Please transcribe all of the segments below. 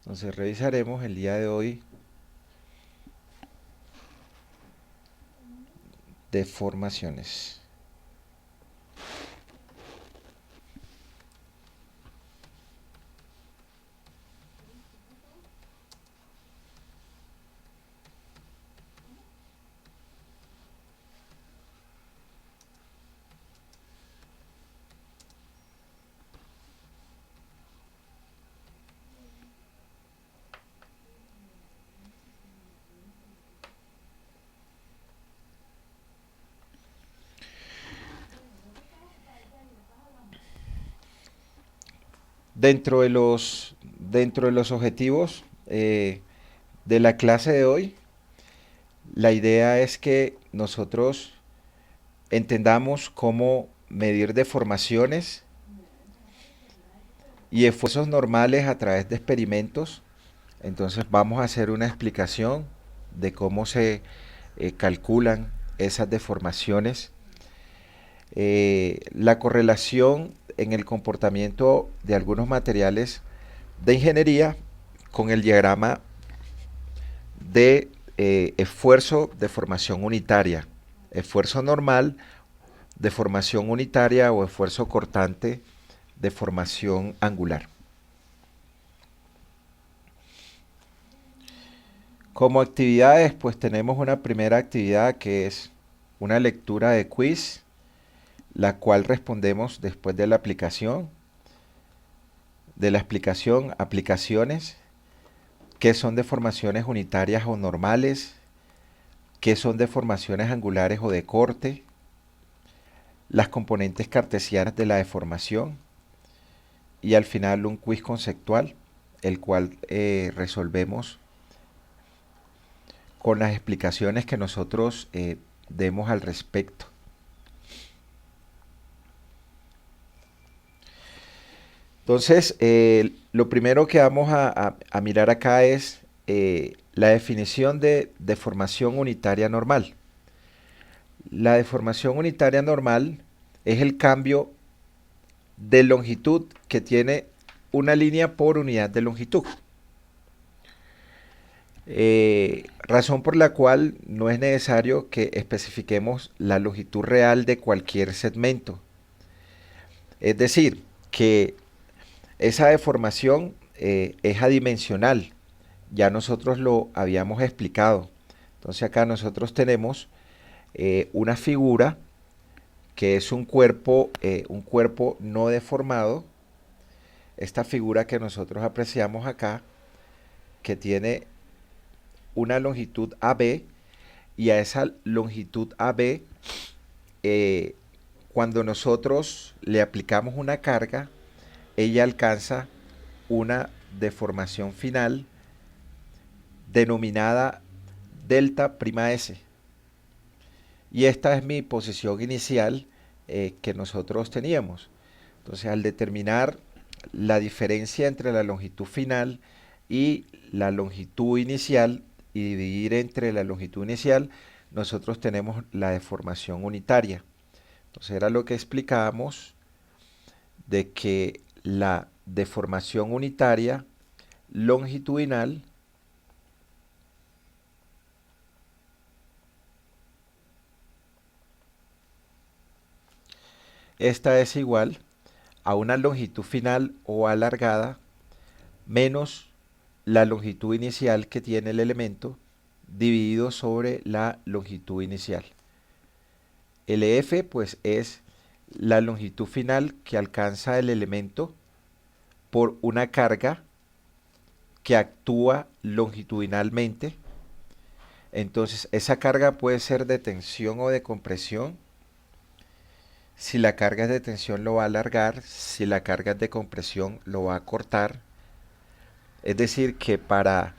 Entonces revisaremos el día de hoy deformaciones. Dentro de los objetivos de la clase de hoy, la idea es que nosotros entendamos cómo medir deformaciones y esfuerzos normales a través de experimentos. Entonces vamos a hacer una explicación de cómo se calculan esas deformaciones, la correlación en el comportamiento de algunos materiales de ingeniería con el diagrama de esfuerzo de formación unitaria, esfuerzo normal de formación unitaria o esfuerzo cortante de formación angular. Como actividades, pues tenemos una primera actividad que es una lectura de quiz, la cual respondemos después de la aplicación, aplicaciones, qué son deformaciones unitarias o normales, qué son deformaciones angulares o de corte, las componentes cartesianas de la deformación y al final un quiz conceptual, el cual resolvemos con las explicaciones que nosotros demos al respecto. Entonces, lo primero que vamos a mirar acá es la definición de deformación unitaria normal. La deformación unitaria normal es el cambio de longitud que tiene una línea por unidad de longitud. Razón por la cual no es necesario que especifiquemos la longitud real de cualquier segmento. Es decir, que esa deformación es adimensional. Ya nosotros lo habíamos explicado. Entonces acá nosotros tenemos una figura que es un cuerpo no deformado. Esta figura que nosotros apreciamos acá, que tiene una longitud AB, y a esa longitud AB, eh, cuando nosotros le aplicamos una carga, ella alcanza una deformación final denominada delta prima S. Y esta es mi posición inicial que nosotros teníamos. Entonces, al determinar la diferencia entre la longitud final y la longitud inicial y dividir entre la longitud inicial, nosotros tenemos la deformación unitaria. Entonces, era lo que explicábamos de que la deformación unitaria longitudinal, esta es igual a una longitud final o alargada menos la longitud inicial que tiene el elemento dividido sobre la longitud inicial. LF pues es la longitud final que alcanza el elemento por una carga que actúa longitudinalmente. Entonces esa carga puede ser de tensión o de compresión. Si la carga es de tensión lo va a alargar, si la carga es de compresión lo va a cortar. Es decir, que para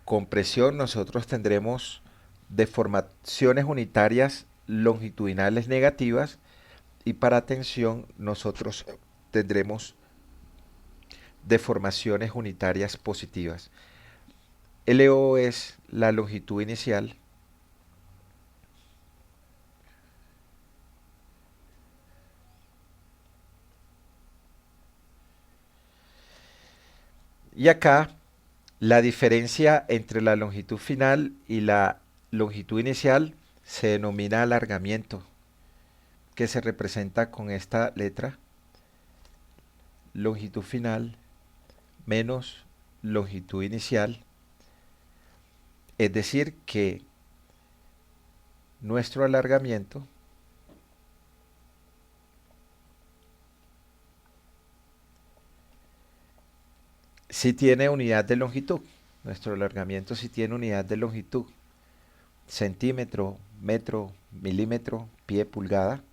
compresión nosotros tendremos deformaciones unitarias longitudinales negativas y para tensión nosotros tendremos deformaciones unitarias positivas. LO es la longitud inicial y acá La diferencia entre la longitud final y la longitud inicial se denomina alargamiento, que se representa con esta letra, longitud final menos longitud inicial. Es decir, que nuestro alargamiento sí tiene unidad de longitud. Nuestro alargamiento sí tiene unidad de longitud. Centímetro, metro, milímetro, pie, pulgada.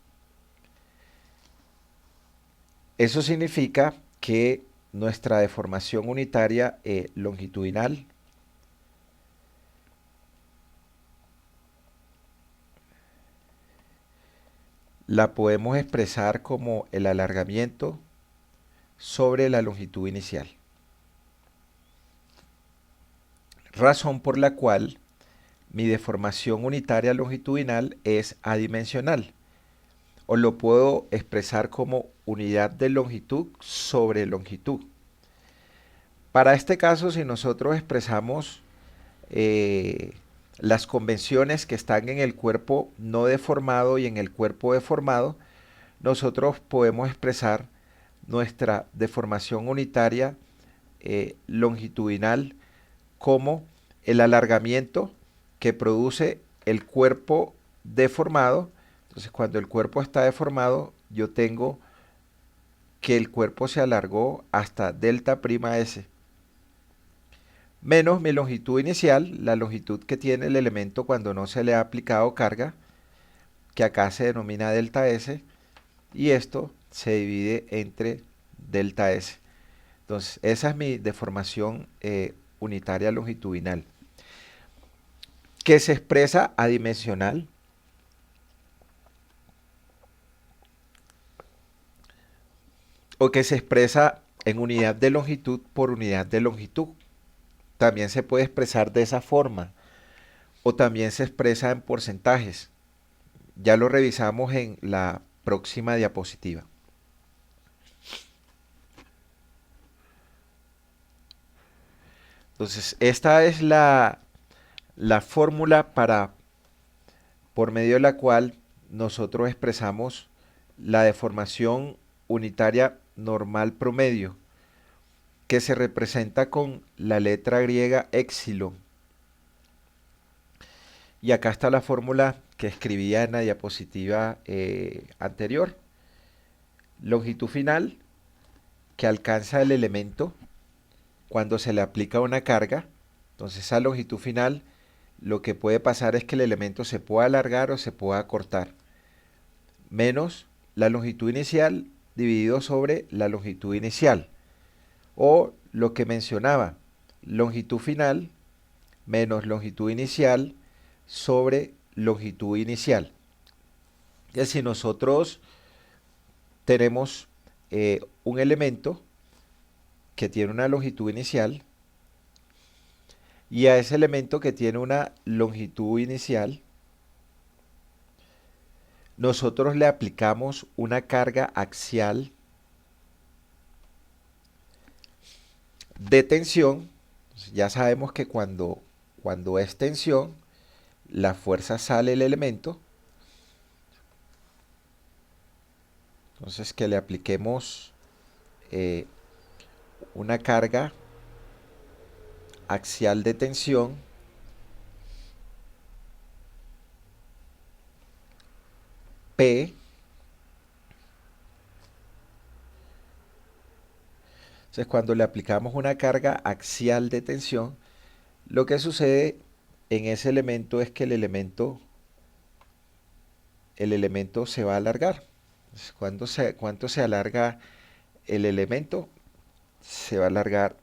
Eso significa que nuestra deformación unitaria longitudinal la podemos expresar como el alargamiento sobre la longitud inicial. Razón por la cual mi deformación unitaria longitudinal es adimensional, o lo puedo expresar como unidad de longitud sobre longitud. Para este caso, si nosotros expresamos las convenciones que están en el cuerpo no deformado y en el cuerpo deformado, nosotros podemos expresar nuestra deformación unitaria longitudinal como el alargamiento que produce el cuerpo deformado. Entonces, cuando el cuerpo está deformado, yo tengo que el cuerpo se alargó hasta delta prima S, menos mi longitud inicial, la longitud que tiene el elemento cuando no se le ha aplicado carga, que acá se denomina delta S, y esto se divide entre delta S. Entonces, esa es mi deformación unitaria longitudinal, que se expresa adimensional o que se expresa en unidad de longitud por unidad de longitud. También se puede expresar de esa forma o también se expresa en porcentajes. Ya lo revisamos en la próxima diapositiva. Entonces, esta es la fórmula por medio de la cual nosotros expresamos la deformación unitaria normal promedio, que se representa con la letra griega éxilo. Y acá está la fórmula que escribía en la diapositiva anterior. Longitud final que alcanza el elemento cuando se le aplica una carga. Entonces, esa longitud final, lo que puede pasar es que el elemento se pueda alargar o se pueda acortar, menos la longitud inicial dividido sobre la longitud inicial, o lo que mencionaba, longitud final menos longitud inicial sobre longitud inicial. Y si nosotros tenemos un elemento que tiene una longitud inicial, y a ese elemento que tiene una longitud inicial, nosotros le aplicamos una carga axial de tensión. Ya sabemos que cuando es tensión, la fuerza sale del elemento. Entonces, que le apliquemos una carga axial de tensión P. Entonces, cuando le aplicamos una carga axial de tensión, lo que sucede en ese elemento es que el elemento se va a alargar. Entonces, ¿cuánto se alarga el elemento? Se va a alargar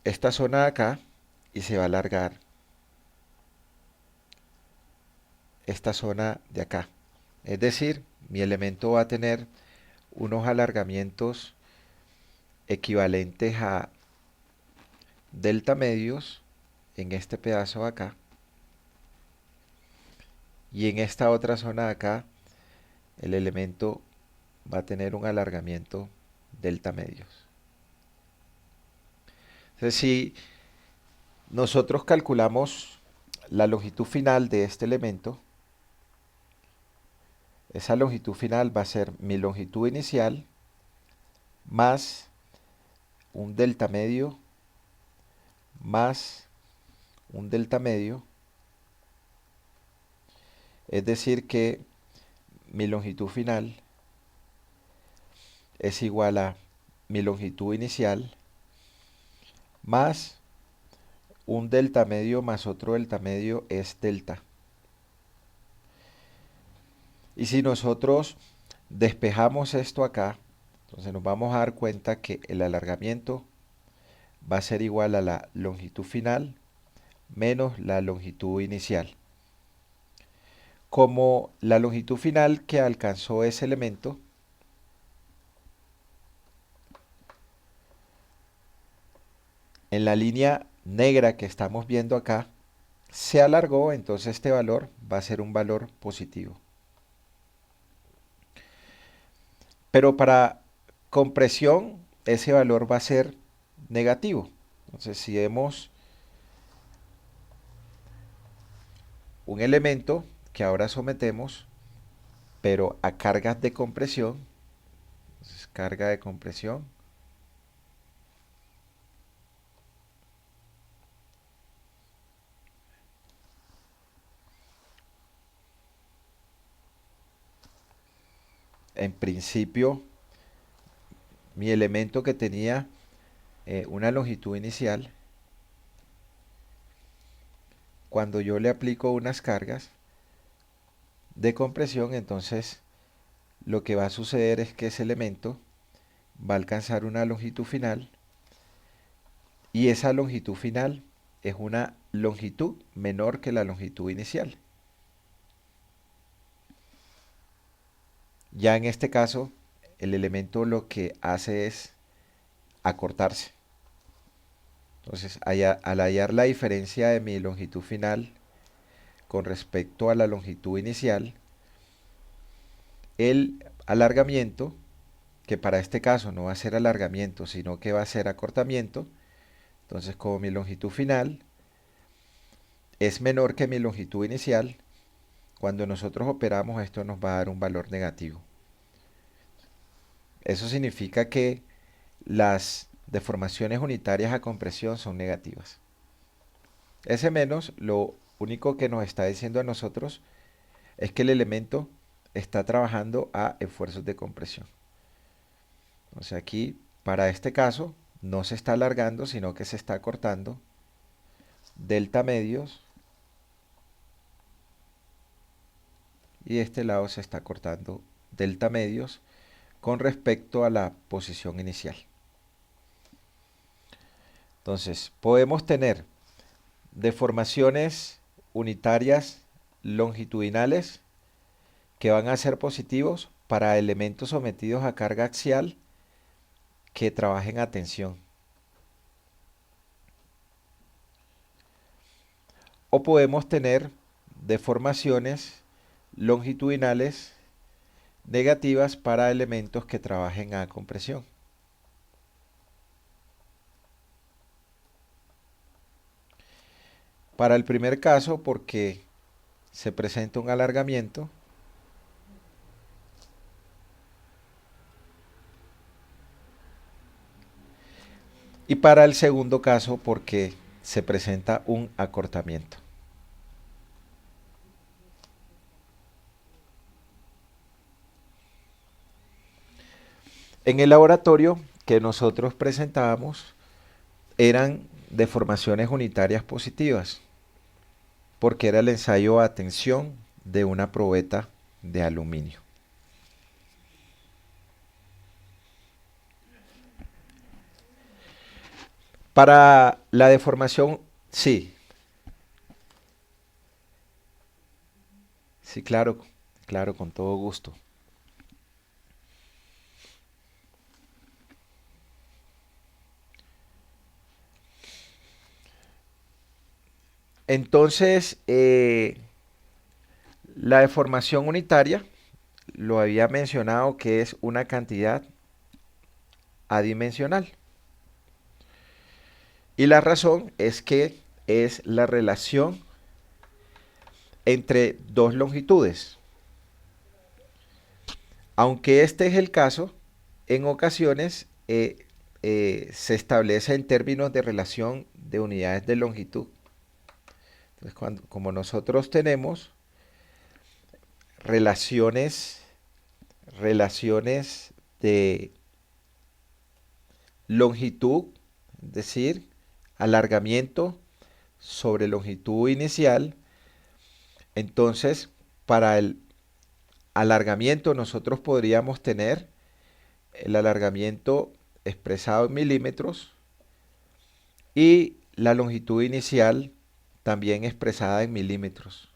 esta zona de acá y se va a alargar esta zona de acá. Es decir, mi elemento va a tener unos alargamientos equivalentes a delta medios en este pedazo de acá, y en esta otra zona de acá el elemento va a tener un alargamiento delta medios. Entonces, si nosotros calculamos la longitud final de este elemento, esa longitud final va a ser mi longitud inicial más un delta medio más un delta medio. Es decir que mi longitud final es igual a mi longitud inicial más un delta medio más otro delta medio es delta. Y si nosotros despejamos esto acá, entonces nos vamos a dar cuenta que el alargamiento va a ser igual a la longitud final menos la longitud inicial. Como la longitud final que alcanzó ese elemento en la línea negra que estamos viendo acá se alargó, entonces este valor va a ser un valor positivo. Pero para compresión ese valor va a ser negativo. Entonces si vemos un elemento que ahora sometemos, pero a cargas de compresión, entonces carga de compresión, en principio mi elemento que tenía una longitud inicial, cuando yo le aplico unas cargas de compresión, entonces lo que va a suceder es que ese elemento va a alcanzar una longitud final y esa longitud final es una longitud menor que la longitud inicial. Ya en este caso, el elemento lo que hace es acortarse. Entonces, al hallar la diferencia de mi longitud final con respecto a la longitud inicial, el alargamiento, que para este caso no va a ser alargamiento, sino que va a ser acortamiento, entonces como mi longitud final es menor que mi longitud inicial, cuando nosotros operamos esto nos va a dar un valor negativo. Eso significa que las deformaciones unitarias a compresión son negativas. Ese menos lo único que nos está diciendo a nosotros es que el elemento está trabajando a esfuerzos de compresión. Entonces aquí, para este caso, no se está alargando, sino que se está acortando delta medios y de este lado se está cortando delta medios con respecto a la posición inicial. Entonces, podemos tener deformaciones unitarias longitudinales que van a ser positivos para elementos sometidos a carga axial que trabajen a tensión. O podemos tener deformaciones longitudinales negativas para elementos que trabajen a compresión. Para el primer caso, porque se presenta un alargamiento, y para el segundo caso, porque se presenta un acortamiento. En el laboratorio que nosotros presentábamos eran deformaciones unitarias positivas, porque era el ensayo a tensión de una probeta de aluminio. Para la deformación, sí, sí, claro, claro, con todo gusto. Entonces, la deformación unitaria, lo había mencionado que es una cantidad adimensional. Y la razón es que es la relación entre dos longitudes. Aunque este es el caso, en ocasiones se establece en términos de relación de unidades de longitud. Entonces, como nosotros tenemos relaciones de longitud, es decir, alargamiento sobre longitud inicial, entonces para el alargamiento nosotros podríamos tener el alargamiento expresado en milímetros y la longitud inicial también expresada en milímetros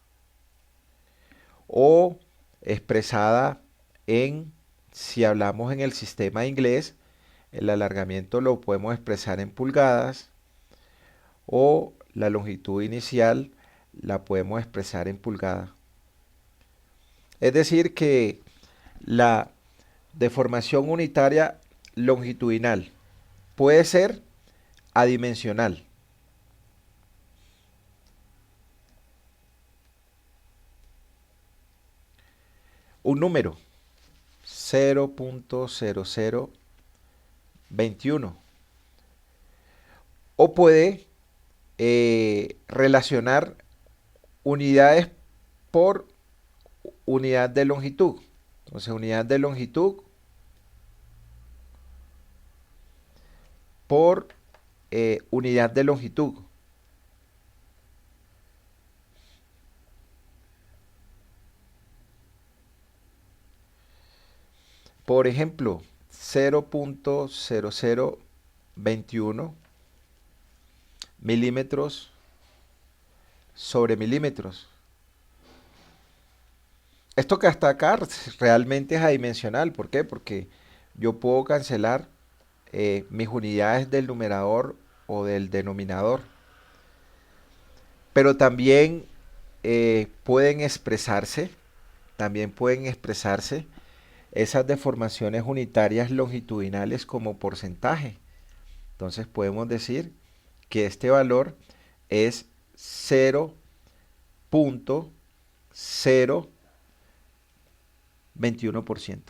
o expresada en, si hablamos en el sistema inglés, el alargamiento lo podemos expresar en pulgadas o la longitud inicial la podemos expresar en pulgadas. Es decir que la deformación unitaria longitudinal puede ser adimensional. Un número 0.0021 o puede relacionar unidades por unidad de longitud. Entonces, unidad de longitud por unidad de longitud. Por ejemplo, 0.0021 milímetros sobre milímetros. Esto que hasta acá realmente es adimensional. ¿Por qué? Porque yo puedo cancelar mis unidades del numerador o del denominador. Pero también también pueden expresarse esas deformaciones unitarias longitudinales como porcentaje. Entonces podemos decir que este valor es 0.021%.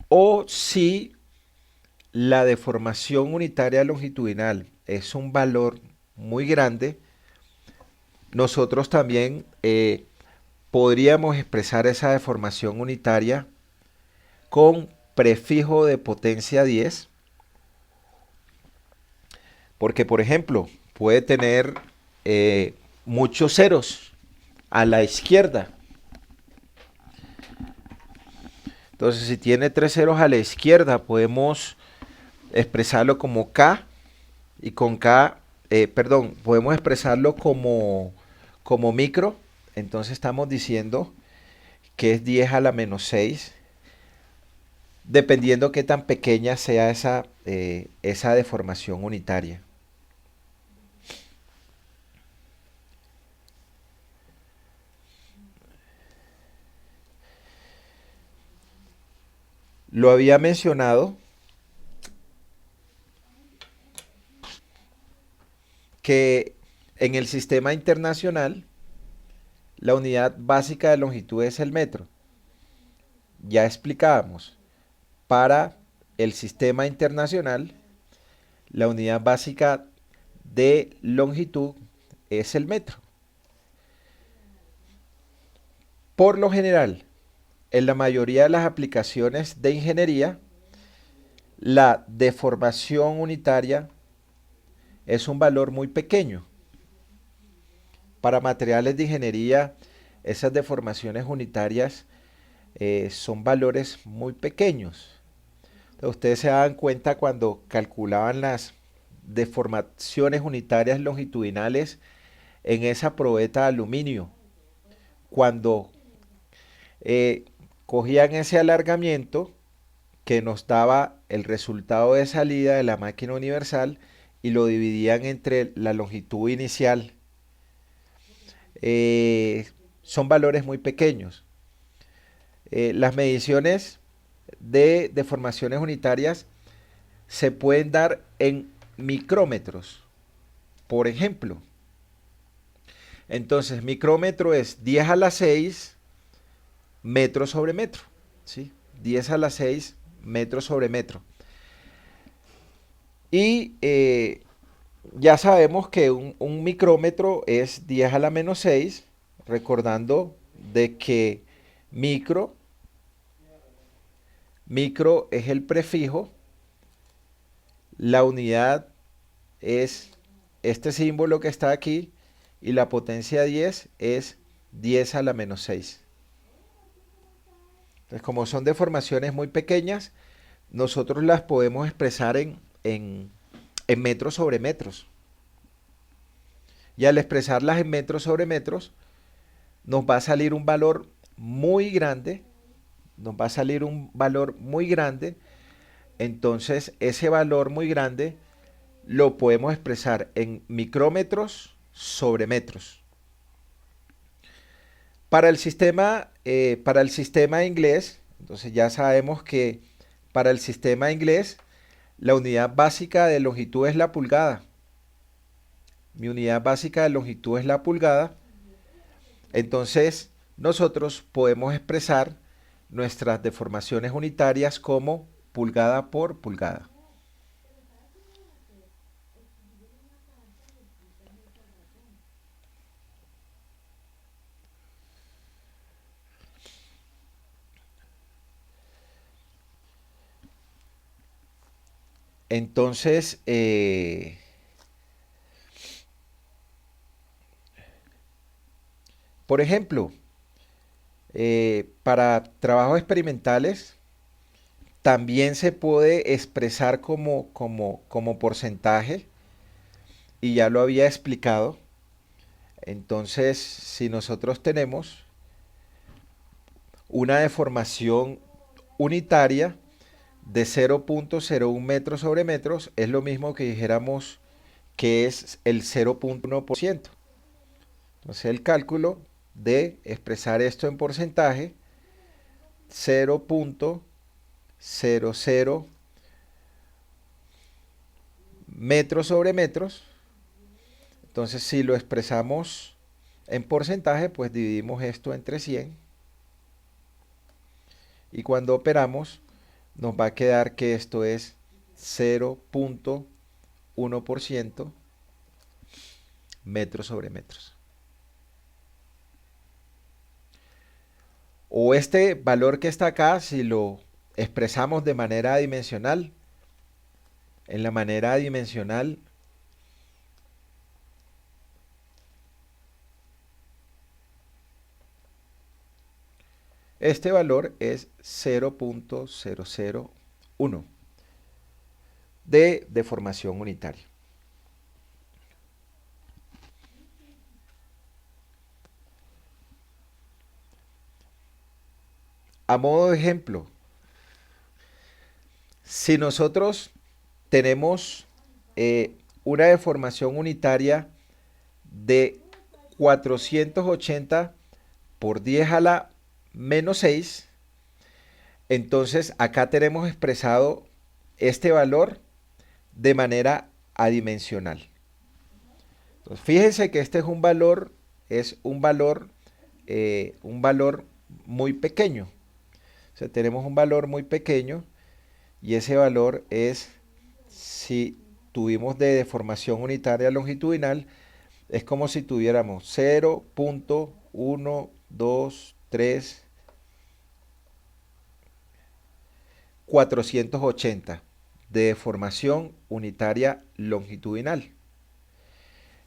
O si la deformación unitaria longitudinal es un valor muy grande, nosotros también podríamos expresar esa deformación unitaria con prefijo de potencia 10, porque por ejemplo puede tener muchos ceros a la izquierda. Entonces, si tiene 3 ceros a la izquierda, podemos expresarlo como K, y con K, podemos expresarlo como micro. Entonces estamos diciendo que es 10 a la menos 6, dependiendo qué tan pequeña sea esa deformación unitaria. Lo había mencionado que en el sistema internacional la unidad básica de longitud es el metro. Ya explicábamos, para el sistema internacional la unidad básica de longitud es el metro. Por lo general, en la mayoría de las aplicaciones de ingeniería, la deformación unitaria es un valor muy pequeño. Para materiales de ingeniería, esas deformaciones unitarias son valores muy pequeños. Entonces, ustedes se dan cuenta cuando calculaban las deformaciones unitarias longitudinales en esa probeta de aluminio. Cuando cogían ese alargamiento que nos daba el resultado de salida de la máquina universal y lo dividían entre la longitud inicial. Son valores muy pequeños. las mediciones de deformaciones unitarias se pueden dar en micrómetros, por ejemplo. Entonces, micrómetro es 10 a la 6 metro sobre metro, ¿sí? 10 a la 6 metro sobre metro. Y ya sabemos que un micrómetro es 10 a la menos 6, recordando de que micro es el prefijo, la unidad es este símbolo que está aquí y la potencia 10 es 10 a la menos 6. Entonces, como son deformaciones muy pequeñas, nosotros las podemos expresar en metros sobre metros. Y al expresarlas en metros sobre metros, nos va a salir un valor muy grande, entonces ese valor muy grande lo podemos expresar en micrómetros sobre metros. Para el sistema inglés, entonces ya sabemos que para el sistema inglés la unidad básica de longitud es la pulgada. Mi unidad básica de longitud es la pulgada. Entonces nosotros podemos expresar nuestras deformaciones unitarias como pulgada por pulgada. Entonces, por ejemplo, para trabajos experimentales también se puede expresar como porcentaje y ya lo había explicado. Entonces, si nosotros tenemos una deformación unitaria de 0.01 metros sobre metros, es lo mismo que dijéramos que es el 0.1%. Entonces el cálculo de expresar esto en porcentaje, 0.00 metros sobre metros. Entonces si lo expresamos en porcentaje, pues dividimos esto entre 100. Y cuando operamos, nos va a quedar que esto es 0.1% metros sobre metros. O este valor que está acá, si lo expresamos de manera dimensional, en la manera dimensional este valor es 0.001 de deformación unitaria. A modo de ejemplo, si nosotros tenemos una deformación unitaria de 480 por 10 a la menos 6, entonces acá tenemos expresado este valor de manera adimensional. Entonces, fíjense que este es un valor muy pequeño. O sea, tenemos un valor muy pequeño y ese valor es, si tuvimos de deformación unitaria longitudinal, es como si tuviéramos 0.123 480 de deformación unitaria longitudinal.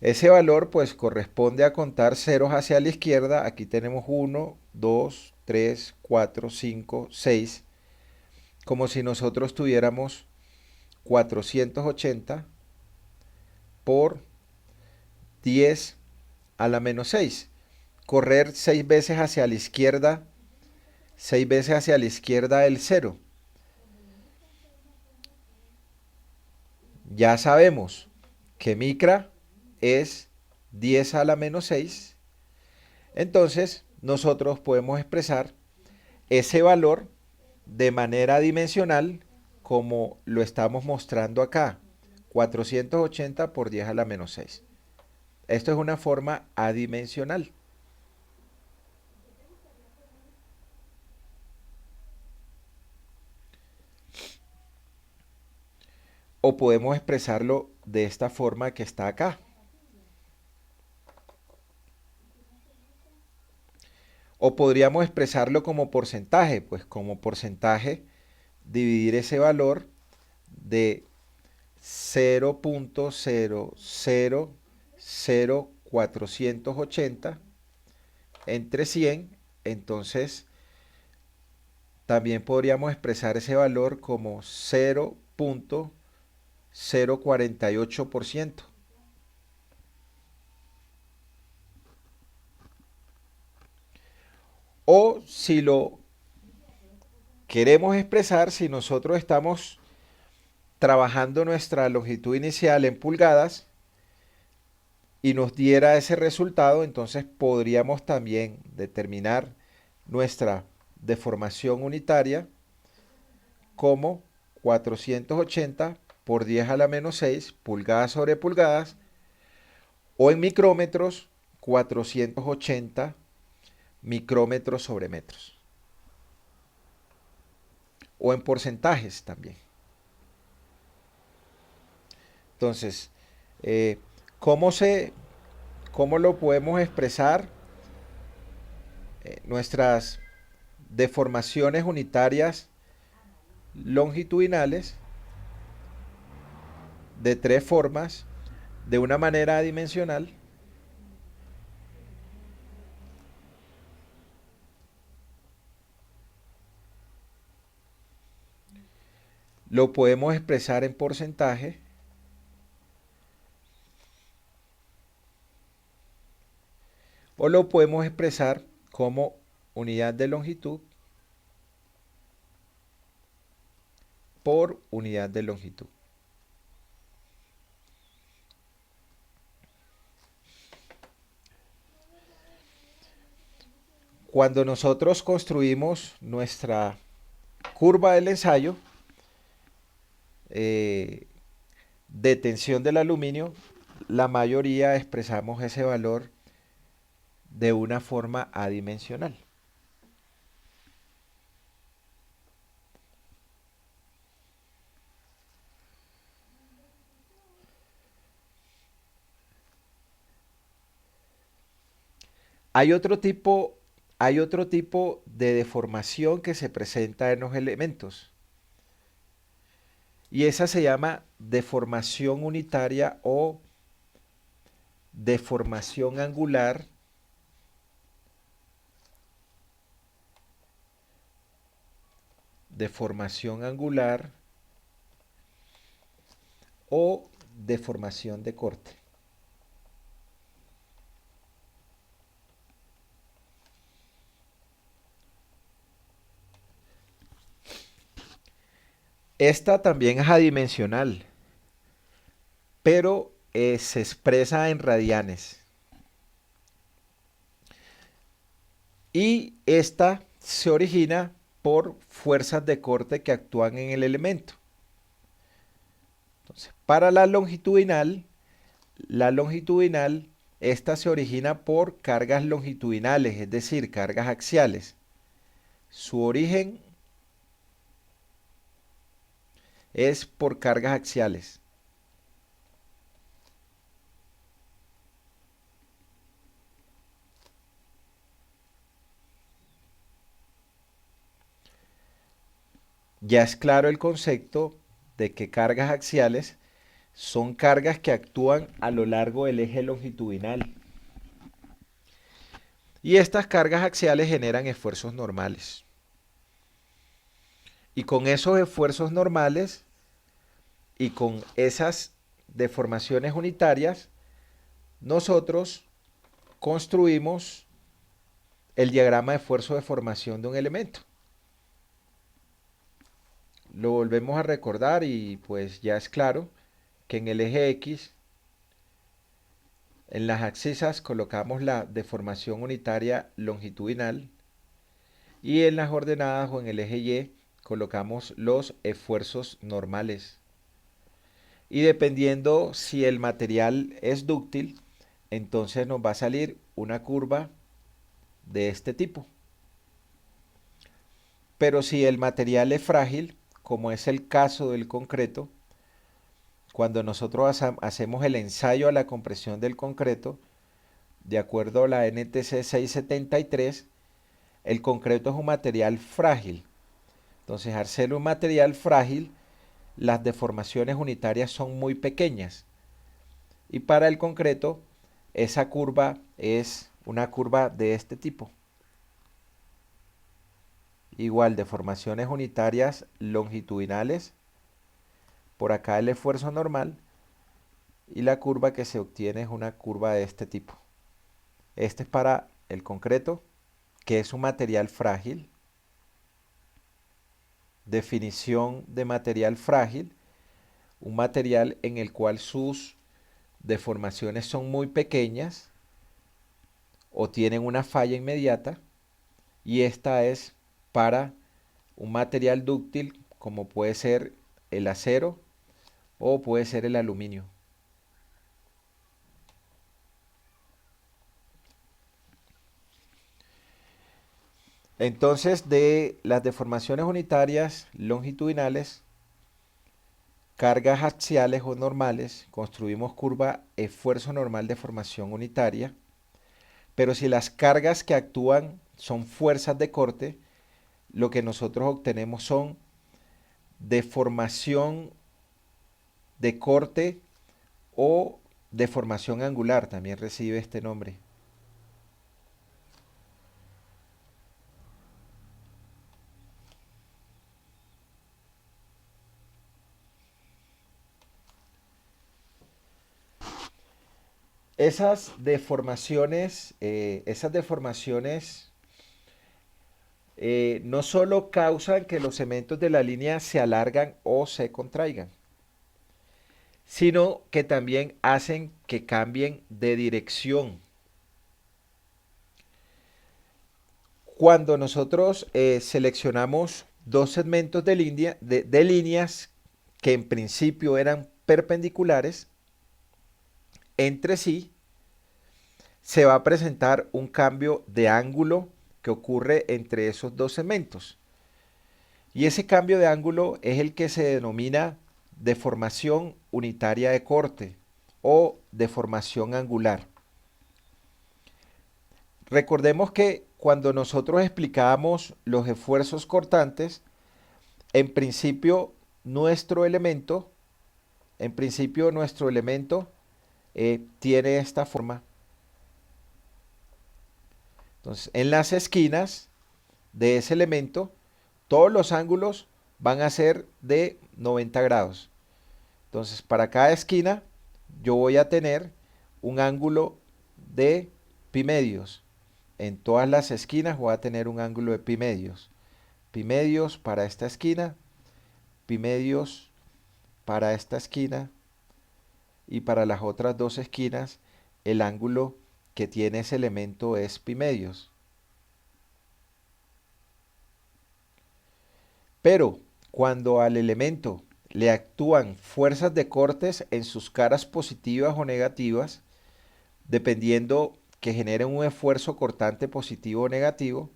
Ese valor pues corresponde a contar ceros hacia la izquierda. Aquí tenemos 1, 2, 3, 4, 5, 6. Como si nosotros tuviéramos 480 por 10 a la menos 6. Correr 6 veces hacia la izquierda, 6 veces hacia la izquierda el 0. Ya sabemos que micra es 10 a la menos 6. Entonces nosotros podemos expresar ese valor de manera dimensional como lo estamos mostrando acá, 480 por 10 a la menos 6. Esto es una forma adimensional. O podemos expresarlo de esta forma que está acá. O podríamos expresarlo como porcentaje, pues como porcentaje dividir ese valor de 0.0000480 entre 100, entonces también podríamos expresar ese valor como 0.048%. O si lo queremos expresar, si nosotros estamos trabajando nuestra longitud inicial en pulgadas y nos diera ese resultado, entonces podríamos también determinar nuestra deformación unitaria como 480 por 10 a la menos 6 pulgadas sobre pulgadas, o en micrómetros 480 micrómetros sobre metros, o en porcentajes también. Entonces, eh, ¿cómo, ¿cómo lo podemos expresar? Nuestras deformaciones unitarias longitudinales de tres formas, de una manera adimensional. Lo podemos expresar en porcentaje, o lo podemos expresar como unidad de longitud por unidad de longitud. Cuando nosotros construimos nuestra curva del ensayo de tensión del aluminio, la mayoría expresamos ese valor de una forma adimensional. Hay otro tipo, hay otro tipo de deformación que se presenta en los elementos, y esa se llama deformación unitaria o deformación angular deformación angular o deformación de corte. Esta también es adimensional, pero se expresa en radianes. Y esta se origina por fuerzas de corte que actúan en el elemento. Entonces, para la longitudinal, esta se origina por cargas longitudinales, es decir, cargas axiales. Su origen es por cargas axiales. Ya es claro el concepto de que cargas axiales son cargas que actúan a lo largo del eje longitudinal. Y estas cargas axiales generan esfuerzos normales. Y con esos esfuerzos normales y con esas deformaciones unitarias, nosotros construimos el diagrama de esfuerzo de formación de un elemento. Lo volvemos a recordar y pues ya es claro que en el eje X, en las abscisas colocamos la deformación unitaria longitudinal, Y en las ordenadas o en el eje Y colocamos los esfuerzos normales. Y dependiendo si el material es dúctil, entonces nos va a salir una curva de este tipo. Pero si el material es frágil, como es el caso del concreto, cuando nosotros hacemos el ensayo a la compresión del concreto, de acuerdo a la NTC 673, el concreto es un material frágil. Entonces, al ser un material frágil, las deformaciones unitarias son muy pequeñas. Y para el concreto, esa curva es una curva de este tipo. Igual, deformaciones unitarias longitudinales. Por acá el esfuerzo normal. Y la curva que se obtiene es una curva de este tipo. Este es para el concreto, que es un material frágil. Definición de material frágil. Un material en el cual sus deformaciones son muy pequeñas o tienen una falla inmediata. Y esta es para un material dúctil como puede ser el acero o puede ser el aluminio. Entonces, de las deformaciones unitarias longitudinales, cargas axiales o normales, construimos curva esfuerzo normal de formación unitaria, pero si las cargas que actúan son fuerzas de corte, lo que nosotros obtenemos son deformación de corte o deformación angular, también recibe este nombre. Esas deformaciones no solo causan que los segmentos de la línea se alargan o se contraigan, sino que también hacen que cambien de dirección. Cuando nosotros seleccionamos dos segmentos de líneas que en principio eran perpendiculares entre sí, se va a presentar un cambio de ángulo que ocurre entre esos dos segmentos. Y ese cambio de ángulo es el que se denomina deformación unitaria de corte o deformación angular. Recordemos que cuando nosotros explicábamos los esfuerzos cortantes, en principio nuestro elemento, tiene esta forma. Entonces, en las esquinas de ese elemento, todos los ángulos van a ser de 90 grados. Entonces, para cada esquina, yo voy a tener un ángulo de pi medios. En todas las esquinas voy a tener un ángulo de pi medios. Pi medios para esta esquina, pi medios para esta esquina y para las otras dos esquinas el ángulo que tiene ese elemento es pi medios. Pero cuando al elemento le actúan fuerzas de cortes en sus caras positivas o negativas, dependiendo que generen un esfuerzo cortante positivo o negativo,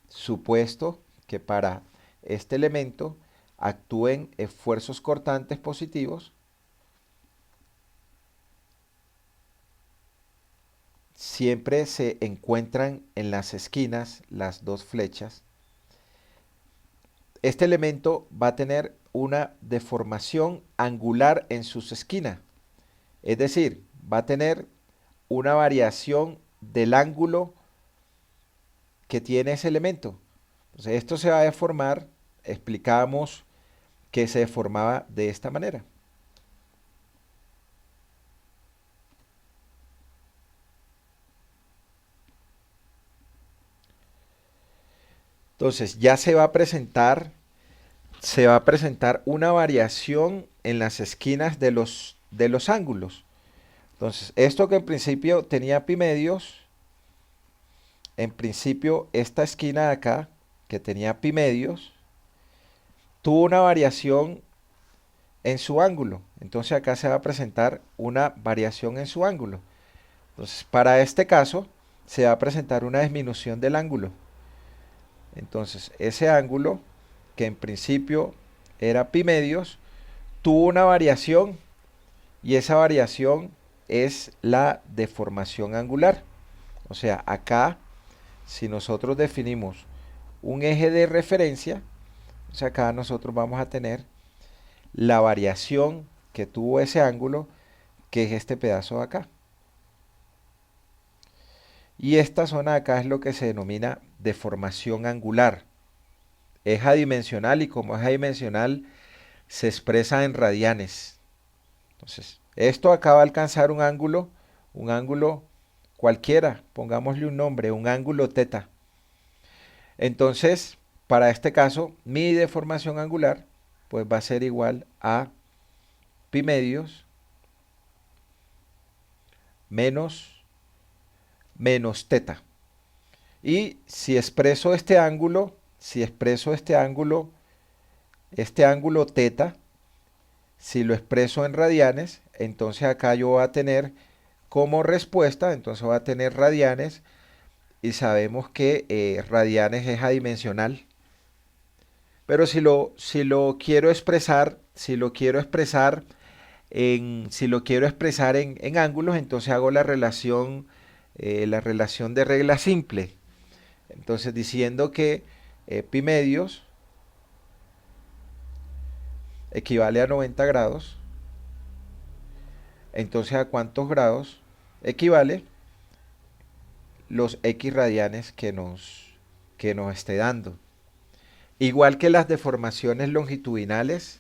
supuesto que para este elemento actúen esfuerzos cortantes positivos, siempre se encuentran en las esquinas las dos flechas. Este elemento va a tener una deformación angular en sus esquinas, es decir, va a tener una variación del ángulo que tiene ese elemento. Entonces, esto se va a deformar, explicábamos que se deformaba de esta manera. Entonces, ya se va a presentar una variación en las esquinas de los ángulos. Entonces, esto que en principio tenía pi medios, en principio esta esquina de acá que tenía pi medios, tuvo una variación en su ángulo. Entonces acá se va a presentar una variación en su ángulo. Entonces, para este caso, se va a presentar una disminución del ángulo. Entonces, ese ángulo, que en principio era pi medios, tuvo una variación y esa variación es la deformación angular. O sea, acá, si nosotros definimos un eje de referencia, o sea, acá nosotros vamos a tener la variación que tuvo ese ángulo, que es este pedazo de acá. Y esta zona de acá es lo que se denomina deformación angular. Es adimensional y como es adimensional se expresa en radianes. Entonces, esto acaba de alcanzar un ángulo cualquiera, pongámosle un nombre, un ángulo teta. Entonces, para este caso, mi deformación angular pues va a ser igual a pi medios menos teta. Y si expreso este ángulo teta, si lo expreso en radianes, entonces acá yo voy a tener como respuesta, entonces voy a tener radianes y sabemos que radianes es adimensional. Pero si lo quiero expresar, en ángulos, entonces hago la relación de regla simple. Entonces diciendo que pi medios equivale a 90 grados, entonces ¿a cuántos grados equivale los x radianes que nos esté dando? Igual que las deformaciones longitudinales,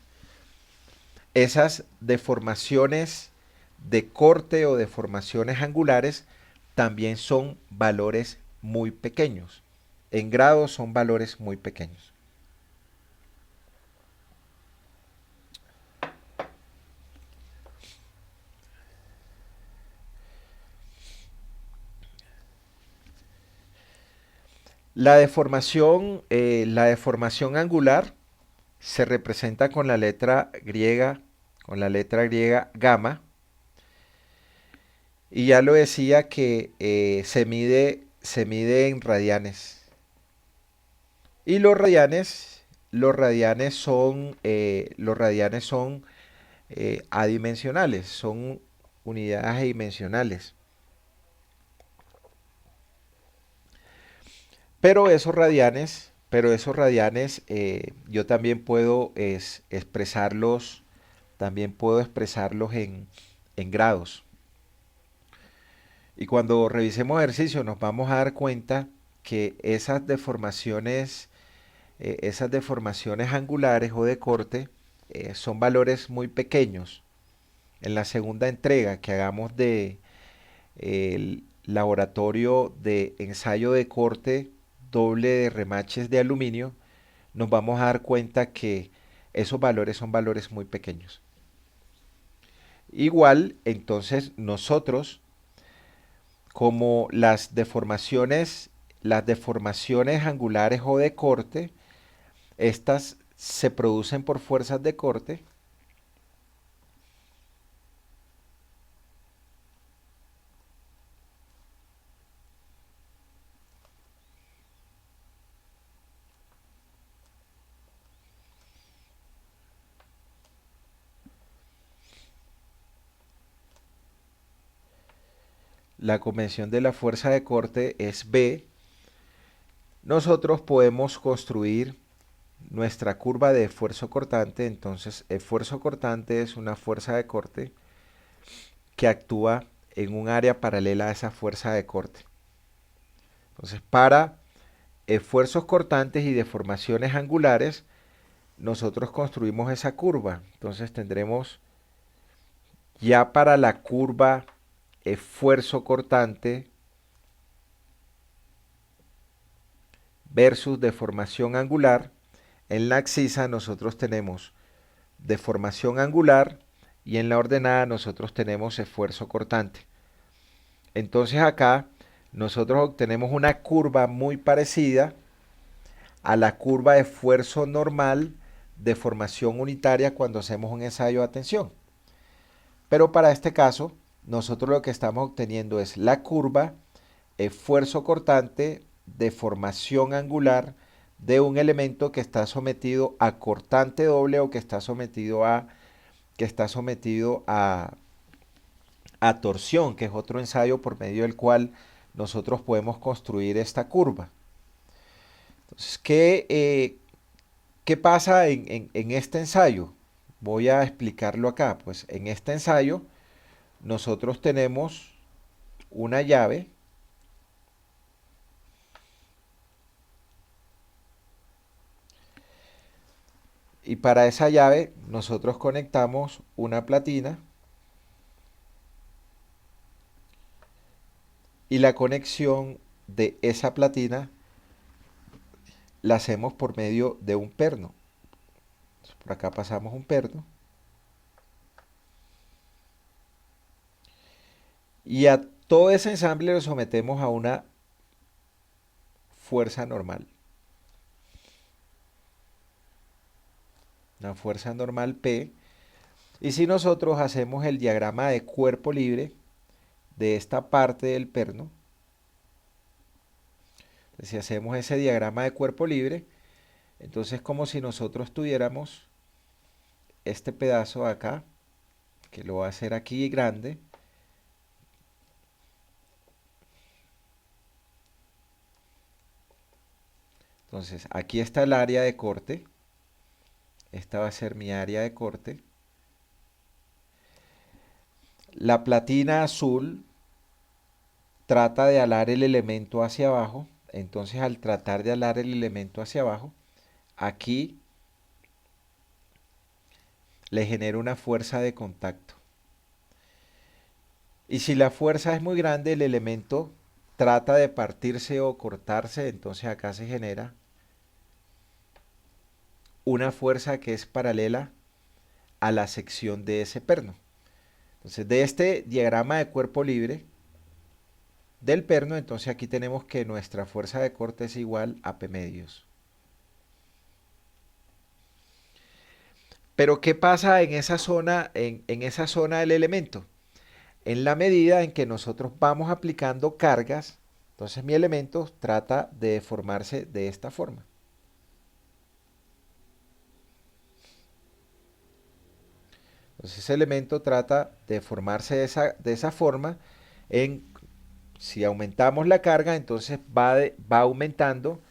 esas deformaciones de corte o deformaciones angulares también son valores muy pequeños. En grados son valores muy pequeños. La deformación angular se representa con la letra griega gamma, y ya lo decía que se mide en radianes. Y los radianes son adimensionales, son unidades adimensionales. Pero esos radianes yo también puedo expresarlos en grados. Y cuando revisemos ejercicios nos vamos a dar cuenta que esas deformaciones angulares o de corte son valores muy pequeños. En la segunda entrega que hagamos de el laboratorio de ensayo de corte doble de remaches de aluminio, nos vamos a dar cuenta que esos valores son valores muy pequeños. Igual, entonces nosotros, como las deformaciones angulares o de corte, estas se producen por fuerzas de corte. La convención de la fuerza de corte es B. Nosotros podemos construir nuestra curva de esfuerzo cortante. Entonces, esfuerzo cortante es una fuerza de corte que actúa en un área paralela a esa fuerza de corte. Entonces, para esfuerzos cortantes y deformaciones angulares, nosotros construimos esa curva. Entonces, tendremos ya para la curva esfuerzo cortante versus deformación angular, en la abscisa nosotros tenemos deformación angular y en la ordenada nosotros tenemos esfuerzo cortante. Entonces acá nosotros obtenemos una curva muy parecida a la curva de esfuerzo normal de formación unitaria cuando hacemos un ensayo de tensión. Pero para este caso, nosotros lo que estamos obteniendo es la curva esfuerzo cortante de formación angular de un elemento que está sometido a cortante doble o que está sometido a torsión, que es otro ensayo por medio del cual nosotros podemos construir esta curva. Entonces, ¿qué pasa en este ensayo? Voy a explicarlo acá. Pues en este ensayo nosotros tenemos una llave y para esa llave nosotros conectamos una platina y la conexión de esa platina la hacemos por medio de un perno. Entonces, por acá pasamos un perno y a todo ese ensamble lo sometemos a una fuerza normal. Una fuerza normal P. Y si nosotros hacemos el diagrama de cuerpo libre de esta parte del perno, si hacemos ese diagrama de cuerpo libre, entonces es como si nosotros tuviéramos este pedazo de acá, que lo voy a hacer aquí grande. Entonces aquí está el área de corte. Esta va a ser mi área de corte. La platina azul trata de alar el elemento hacia abajo. Entonces al tratar de alar el elemento hacia abajo, aquí le genera una fuerza de contacto. Y si la fuerza es muy grande, el elemento trata de partirse o cortarse, entonces acá se genera una fuerza que es paralela a la sección de ese perno. Entonces, de este diagrama de cuerpo libre del perno, entonces aquí tenemos que nuestra fuerza de corte es igual a P medios. Pero ¿qué pasa en esa zona, en esa zona del elemento? En la medida en que nosotros vamos aplicando cargas, entonces mi elemento trata de deformarse de esta forma. Entonces ese elemento trata de formarse de esa forma. Si aumentamos la carga, entonces va aumentando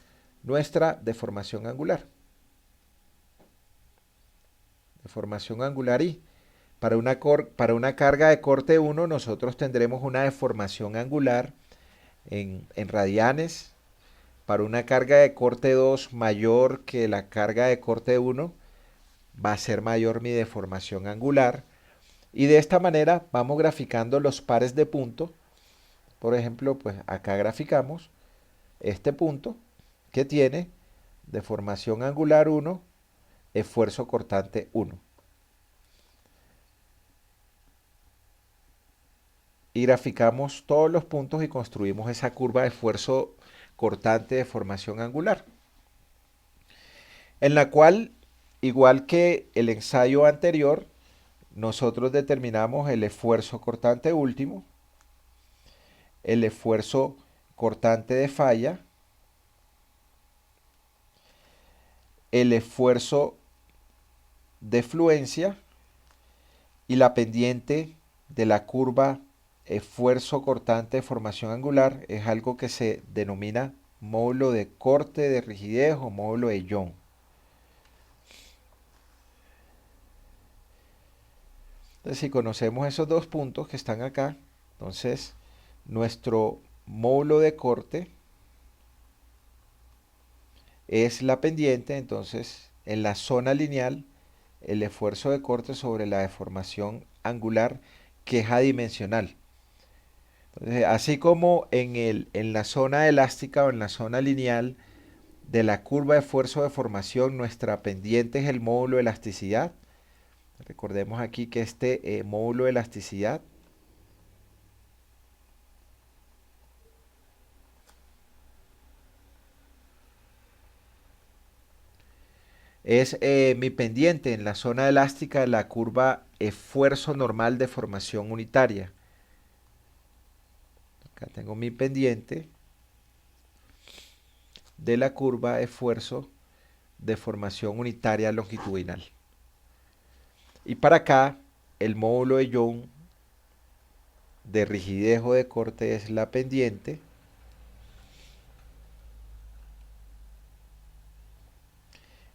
nuestra deformación angular. Deformación angular y para una carga de corte 1 nosotros tendremos una deformación angular en radianes. Para una carga de corte 2 mayor que la carga de corte 1 va a ser mayor mi deformación angular. Y de esta manera vamos graficando los pares de punto. Por ejemplo, pues acá graficamos este punto que tiene deformación angular 1, esfuerzo cortante 1. Y graficamos todos los puntos y construimos esa curva de esfuerzo cortante de formación angular, en la cual, igual que el ensayo anterior, nosotros determinamos el esfuerzo cortante último, el esfuerzo cortante de falla, el esfuerzo de fluencia y la pendiente de la curva esfuerzo cortante de formación angular es algo que se denomina módulo de corte de rigidez o módulo de Young. Entonces, si conocemos esos dos puntos que están acá, entonces nuestro módulo de corte es la pendiente, entonces en la zona lineal el esfuerzo de corte sobre la deformación angular que es adimensional. Entonces, así como en la zona elástica o en la zona lineal de la curva de esfuerzo de formación, nuestra pendiente es el módulo de elasticidad. Recordemos aquí que este módulo de elasticidad Es mi pendiente en la zona elástica de la curva esfuerzo normal de formación unitaria. Acá tengo mi pendiente de la curva esfuerzo de formación unitaria longitudinal. Y para acá, el módulo de Young de rigidez o de corte es la pendiente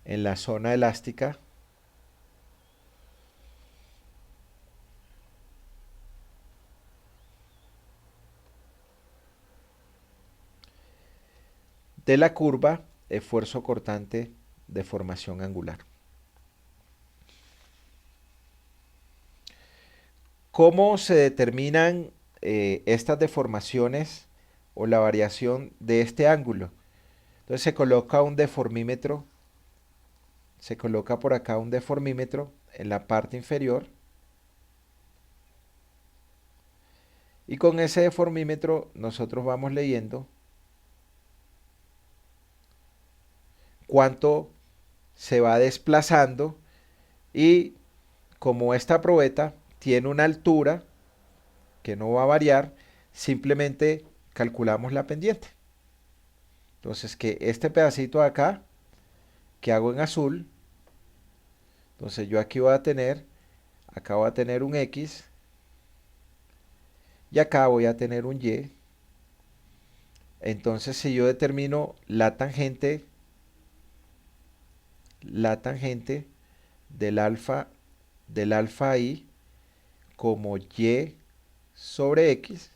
en la zona elástica de la curva esfuerzo cortante de formación angular. ¿Cómo se determinan estas deformaciones o la variación de este ángulo? Entonces se coloca un deformímetro, se coloca por acá un deformímetro en la parte inferior y con ese deformímetro nosotros vamos leyendo cuánto se va desplazando y como esta probeta tiene una altura que no va a variar, simplemente calculamos la pendiente. Entonces que este pedacito de acá que hago en azul, entonces yo aquí voy a tener, acá voy a tener un X y acá voy a tener un Y. Entonces si yo determino la tangente del alfa I como Y sobre X,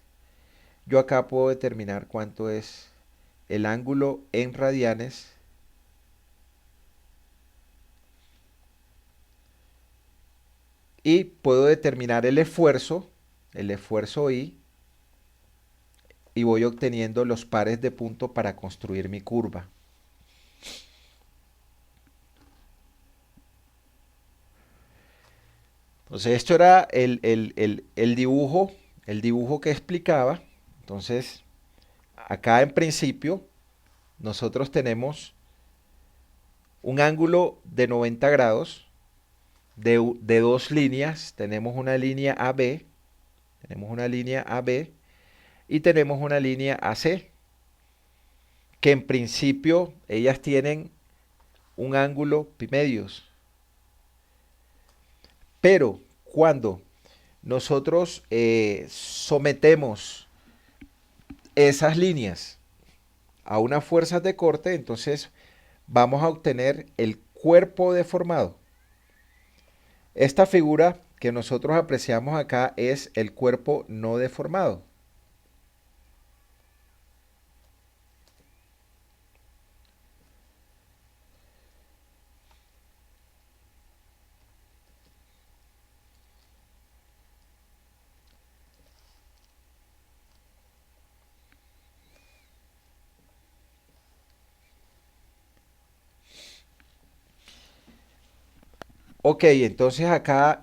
yo acá puedo determinar cuánto es el ángulo en radianes y puedo determinar el esfuerzo I, y voy obteniendo los pares de punto para construir mi curva. Entonces esto era el dibujo que explicaba. Entonces acá en principio nosotros tenemos un ángulo de 90 grados de dos líneas. Tenemos una línea AB, y tenemos una línea AC, que en principio ellas tienen un ángulo pimedios. Pero cuando nosotros sometemos esas líneas a unas fuerzas de corte, entonces vamos a obtener el cuerpo deformado. Esta figura que nosotros apreciamos acá es el cuerpo no deformado. Ok, entonces acá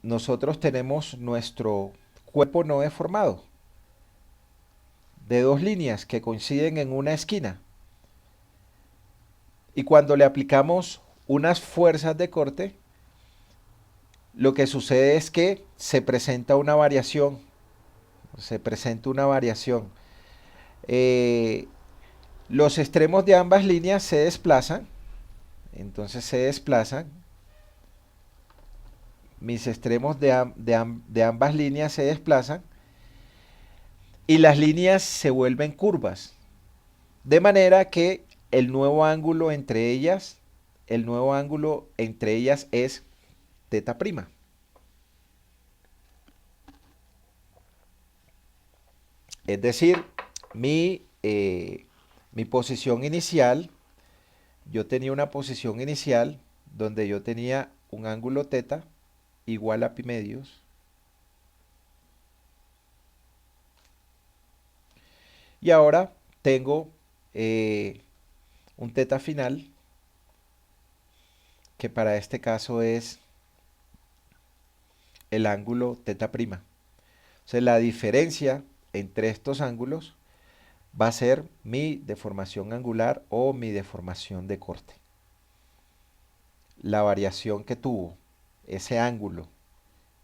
nosotros tenemos nuestro cuerpo no deformado de dos líneas que coinciden en una esquina. Y cuando le aplicamos unas fuerzas de corte, lo que sucede es que se presenta una variación. Eh, los extremos de ambas líneas se desplazan. Entonces se desplazan. Mis extremos de ambas líneas se desplazan. Y las líneas se vuelven curvas. De manera que el nuevo ángulo entre ellas es teta prima. Es decir, mi posición inicial, yo tenía una posición inicial donde yo tenía un ángulo teta igual a pi medios. Y ahora tengo un teta final, que para este caso es el ángulo teta prima. O sea, la diferencia entre estos ángulos va a ser mi deformación angular o mi deformación de corte. la variación que tuvo ese ángulo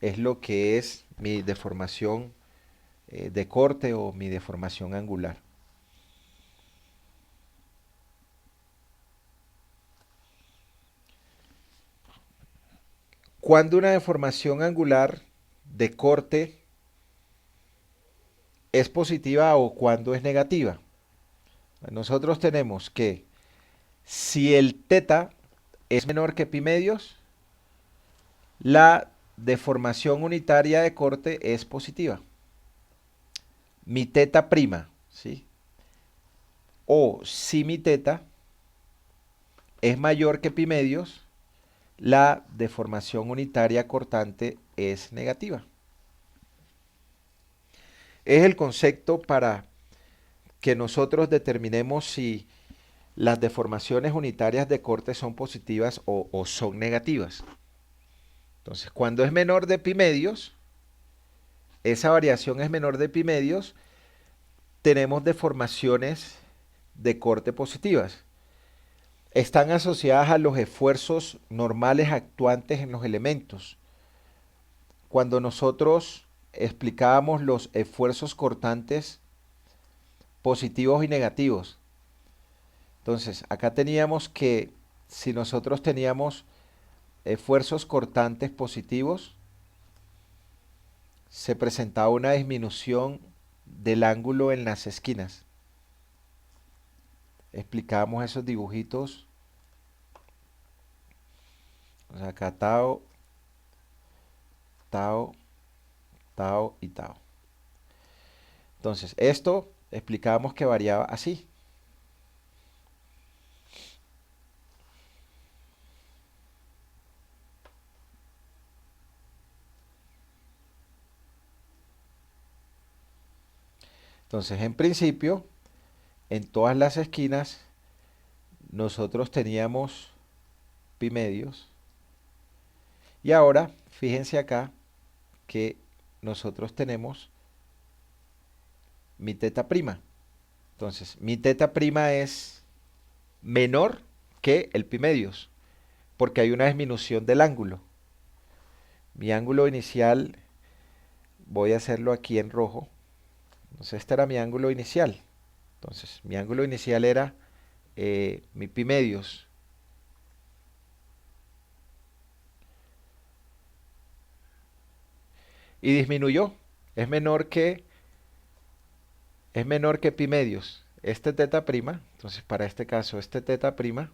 es lo que es mi deformación de corte o mi deformación angular. Cuando una deformación angular de corte es positiva o cuando es negativa. Nosotros tenemos que si el teta es menor que pi medios, la deformación unitaria de corte es positiva. Mi teta prima, ¿sí? O si mi teta es mayor que pi medios, la deformación unitaria cortante es negativa. Es el concepto para que nosotros determinemos si las deformaciones unitarias de corte son positivas o son negativas. Entonces, cuando es menor de pi medios, esa variación es menor de pi medios, tenemos deformaciones de corte positivas. Están asociadas a los esfuerzos normales actuantes en los elementos. Cuando nosotros explicábamos los esfuerzos cortantes positivos y negativos, entonces acá teníamos que si nosotros teníamos esfuerzos cortantes positivos, se presentaba una disminución del ángulo en las esquinas. Explicábamos esos dibujitos. O sea, acá tau, tau, tau y tau. Entonces, esto explicábamos que variaba así. Entonces, en principio, en todas las esquinas, nosotros teníamos pi medios. Y ahora, fíjense acá que nosotros tenemos mi teta prima. Entonces, mi teta prima es menor que el pi medios, porque hay una disminución del ángulo. Mi ángulo inicial, voy a hacerlo aquí en rojo. Entonces, este era mi ángulo inicial. Entonces, mi ángulo inicial era mi pi medios. Y disminuyó. Es menor que pi medios. Este teta prima, entonces para este caso, este teta prima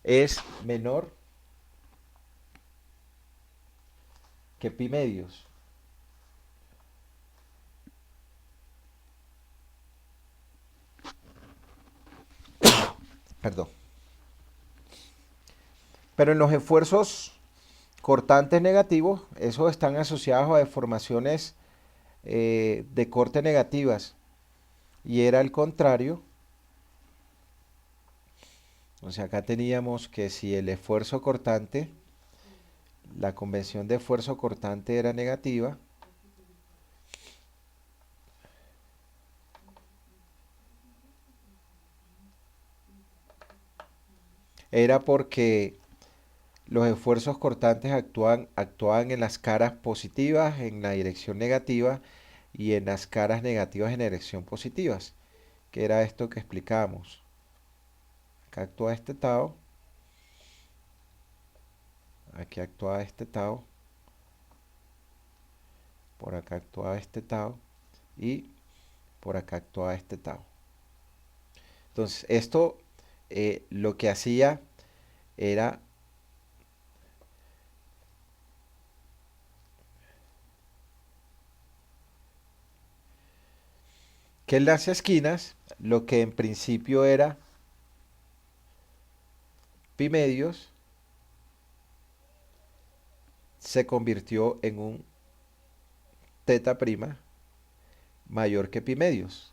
es menor que pi medios. Perdón. Pero en los esfuerzos cortantes negativos, esos están asociados a deformaciones de corte negativas. Y era el contrario. O sea, acá teníamos que si el esfuerzo cortante, la convención de esfuerzo cortante era negativa, era porque los esfuerzos cortantes actuaban en las caras positivas en la dirección negativa y en las caras negativas en dirección positivas, que era esto que explicábamos. Acá actúa este tau, aquí actúa este tau, por acá actúa este tau y por acá actúa este tau. Entonces, esto lo que hacía era que en las esquinas, lo que en principio era pi medios, se convirtió en un teta prima mayor que pi medios.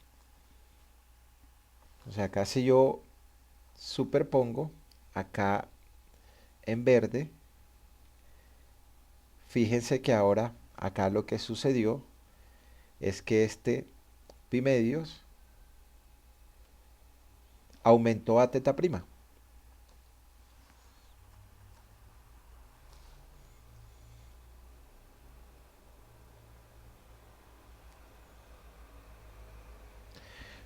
O sea, acá si yo superpongo, acá en verde, fíjense que ahora acá lo que sucedió es que este pi medios aumentó a teta prima.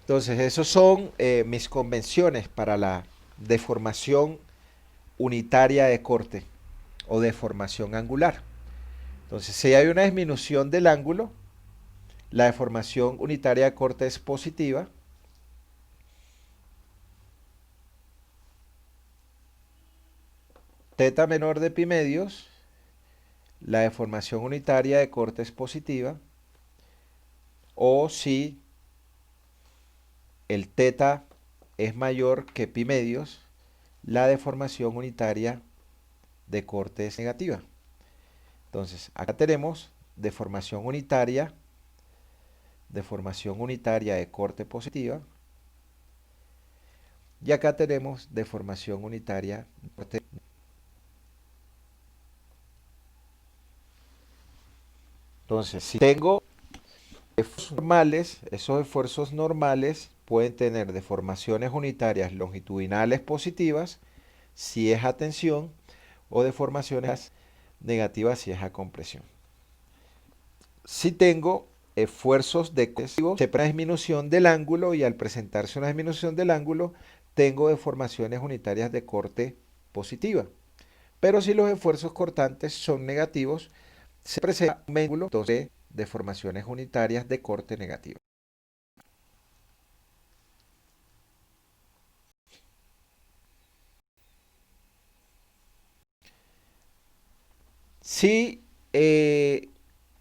Entonces, esos son mis convenciones para la deformación unitaria de corte o deformación angular. Entonces, si hay una disminución del ángulo, la deformación unitaria de corte es positiva. Teta menor de pi medios, la deformación unitaria de corte es positiva. O si el teta es mayor que pi medios, la deformación unitaria de corte es negativa. Entonces, acá tenemos deformación unitaria de corte positiva. Y acá tenemos deformación unitaria de corte. Entonces, si tengo esfuerzos normales, esos esfuerzos normales pueden tener deformaciones unitarias longitudinales positivas si es a tensión o deformaciones negativas si es a compresión. Si tengo esfuerzos de se presenta disminución del ángulo y al presentarse una disminución del ángulo tengo deformaciones unitarias de corte positiva. Pero si los esfuerzos cortantes son negativos, se presenta un ángulo de deformaciones unitarias de corte negativo. Si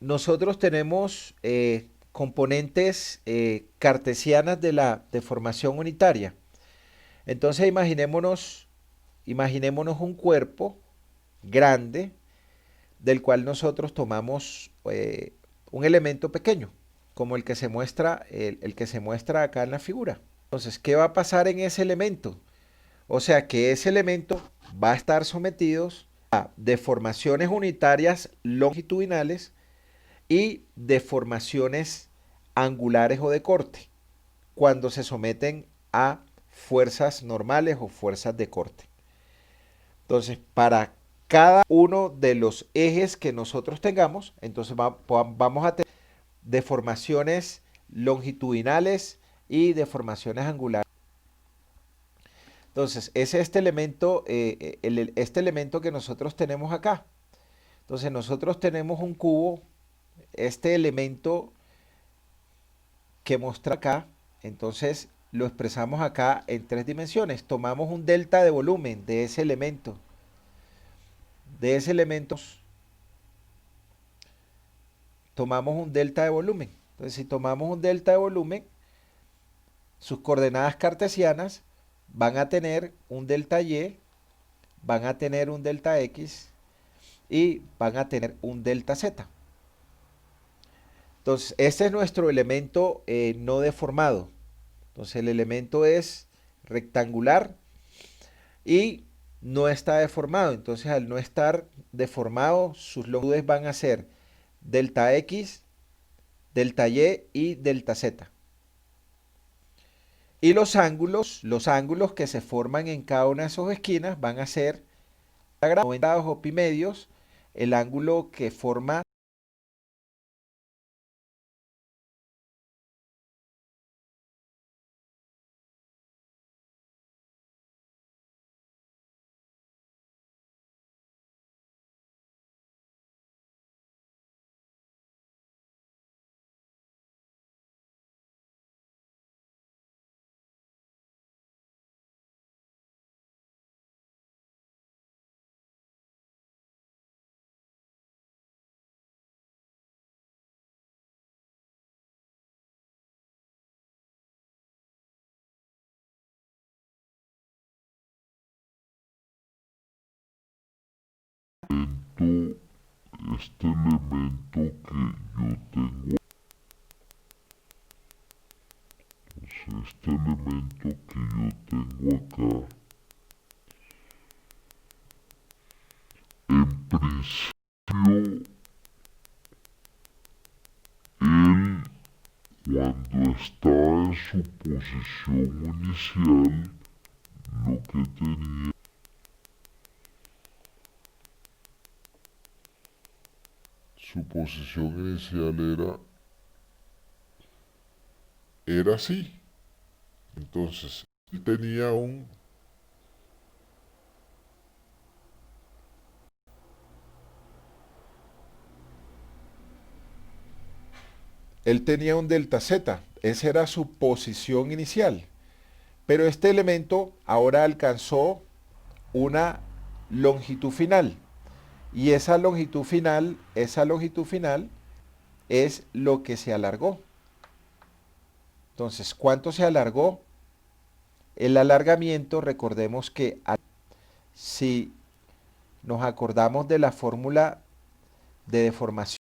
nosotros tenemos componentes cartesianas de la deformación unitaria, entonces imaginémonos un cuerpo grande del cual nosotros tomamos un elemento pequeño, como el que se muestra acá en la figura. Entonces, ¿qué va a pasar en ese elemento? O sea que ese elemento va a estar sometido a deformaciones unitarias longitudinales y deformaciones angulares o de corte cuando se someten a fuerzas normales o fuerzas de corte. Entonces, para cada uno de los ejes que nosotros tengamos, entonces vamos a tener deformaciones longitudinales y deformaciones angulares. Entonces, es este elemento, este elemento que nosotros tenemos acá. Entonces, nosotros tenemos un cubo, este elemento que muestra acá, entonces lo expresamos acá en tres dimensiones. Tomamos un delta de volumen de ese elemento. Tomamos un delta de volumen. Entonces, si tomamos un delta de volumen, sus coordenadas cartesianas van a tener un delta y, van a tener un delta x y van a tener un delta z. Entonces, este es nuestro elemento no deformado. Entonces, el elemento es rectangular y no está deformado. Entonces, al no estar deformado, sus longitudes van a ser delta x, delta y delta z. Y los ángulos que se forman en cada una de sus esquinas van a ser 90 grados o pi medios, el ángulo que forma este elemento que yo tengo, este elemento que yo tengo acá, en principio, él cuando está en su posición inicial, lo que tenía, su posición inicial era así. Entonces, él tenía un delta z, esa era su posición inicial. Pero este elemento ahora alcanzó una longitud final. Y esa longitud final es lo que se alargó. Entonces, ¿cuánto se alargó? El alargamiento, recordemos que si nos acordamos de la fórmula de deformación,